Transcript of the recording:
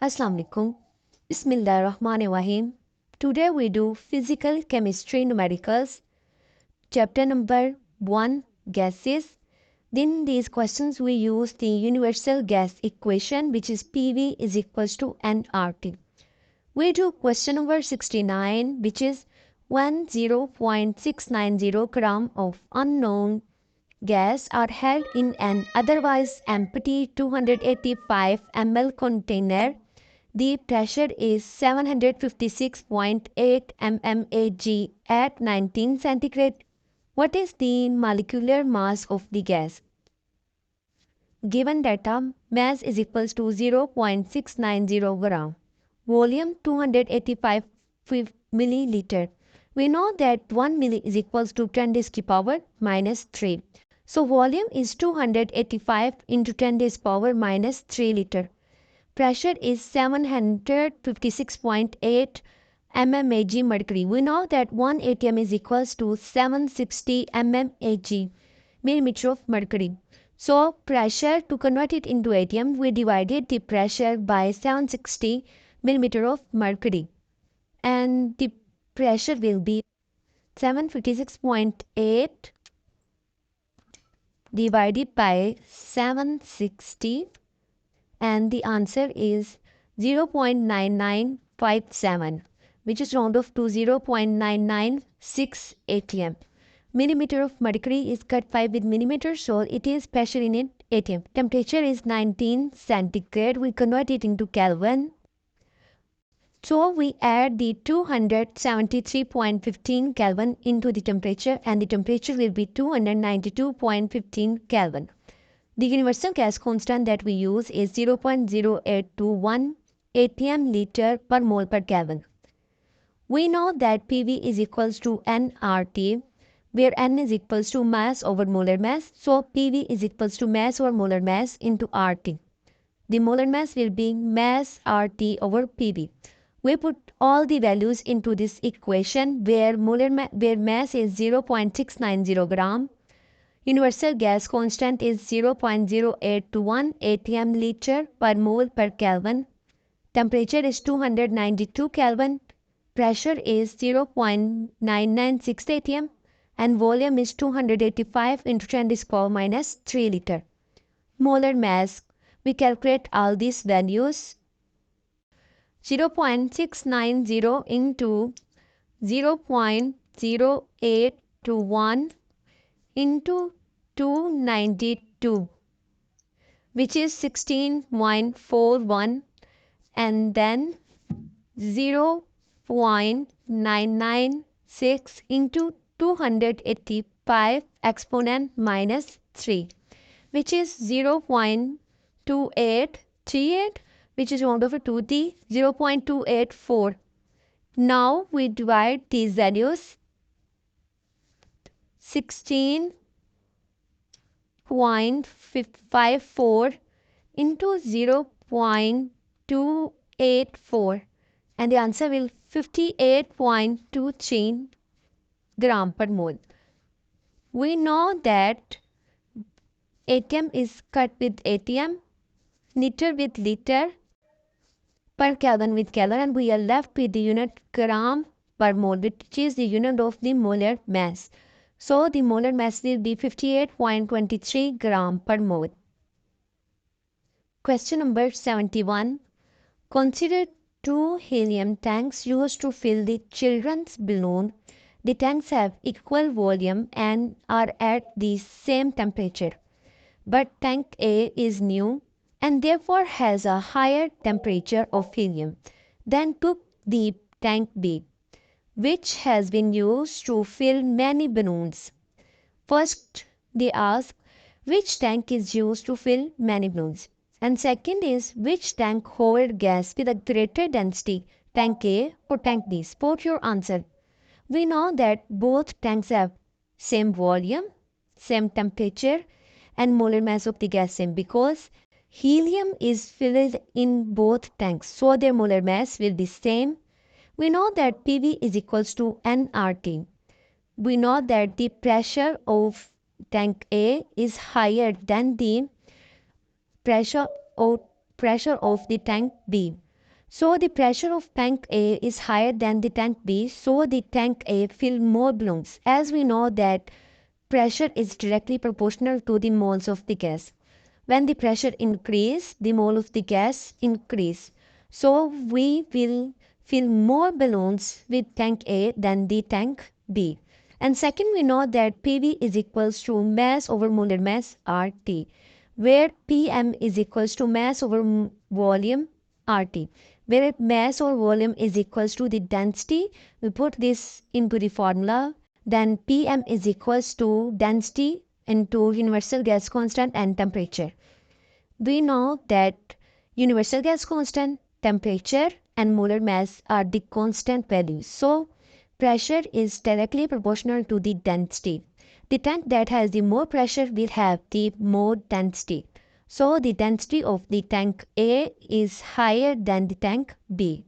Assalamu alaikum. Bismillahirrahmanirrahim. Today we do physical chemistry numericals. Chapter number 1 gases. In these questions we use the universal gas equation which is PV is equals to nRT. We do question number 69 which is when 0.690 gram of unknown gas are held in an otherwise empty 285 ml container. The pressure is 756.8 mmHg at 19 centigrade. What is the molecular mass of the gas? Given data, mass is equals to 0.690 gram. Volume 285 milliliter. We know that 1 milli is equals to 10 raised to the power minus 3. So volume is 285 into 10 raised to the power minus 3 liter. Pressure is 756.8 mmHg mercury. We know that 1 atm is equals to 760 mmHg, millimeter of mercury. So pressure, to convert it into atm, we divided the pressure by 760 millimeter of mercury. And the pressure will be 756.8 divided by 760, and the answer is 0.9957, which is round off to 0.996 atm. Millimeter of mercury is cut 5 with millimeter, so it is pressure in it atm. Temperature is 19 centigrade. We convert it into Kelvin. So we add the 273.15 Kelvin into the temperature, and the temperature will be 292.15 Kelvin. The universal gas constant that we use is 0.0821 atm liter per mole per Kelvin. We know that PV is equals to nRT, where N is equals to mass over molar mass. So PV is equals to mass over molar mass into RT. The molar mass will be mass RT over PV. We put all the values into this equation where mass is 0.690 gram. Universal gas constant is 0.0821 atm liter per mole per Kelvin. Temperature is 292 Kelvin. Pressure is 0.996 atm. And volume is 285 into 10 to the power minus 3 liter. Molar mass. We calculate all these values. 0.690 into 0.0821 into 292, which is 16.41, and then 0.996 into 285 exponent minus 3, which is 0.2838, which is round over to the 0.284. Now we divide these values. 16.54 into 0.284, and the answer will 58.23 gram per mole. We know that atm is cut with atm, liter with liter, per Kelvin with Kelvin, and we are left with the unit gram per mole, which is the unit of the molar mass. So the molar mass will be 58.23 gram per mole. Question number 71. Consider two helium tanks used to fill the children's balloon. The tanks have equal volume and are at the same temperature. But tank A is new and therefore has a higher temperature of helium than took the tank B, which has been used to fill many balloons. First, they ask which tank is used to fill many balloons. And second is which tank holds gas with a greater density, tank A or tank B. Spot your answer. We know that both tanks have same volume, same temperature, and molar mass of the gas same, because helium is filled in both tanks, so their molar mass will be same. We know that PV is equals to nRT. We know that the pressure of tank A is higher than the pressure of the tank B. So the pressure of tank A is higher than the tank B, so the tank A fill more balloons. As we know that pressure is directly proportional to the moles of the gas. When the pressure increase, the mole of the gas increase. So we will fill more balloons with tank A than the tank B. And second, we know that PV is equals to mass over molar mass RT, where PM is equals to mass over volume RT, where mass or volume is equals to the density. We put this into the formula. Then PM is equals to density into universal gas constant and temperature. We know that universal gas constant, temperature and molar mass are the constant values. So pressure is directly proportional to the density. The tank that has the more pressure will have the more density. So the density of the tank A is higher than the tank B.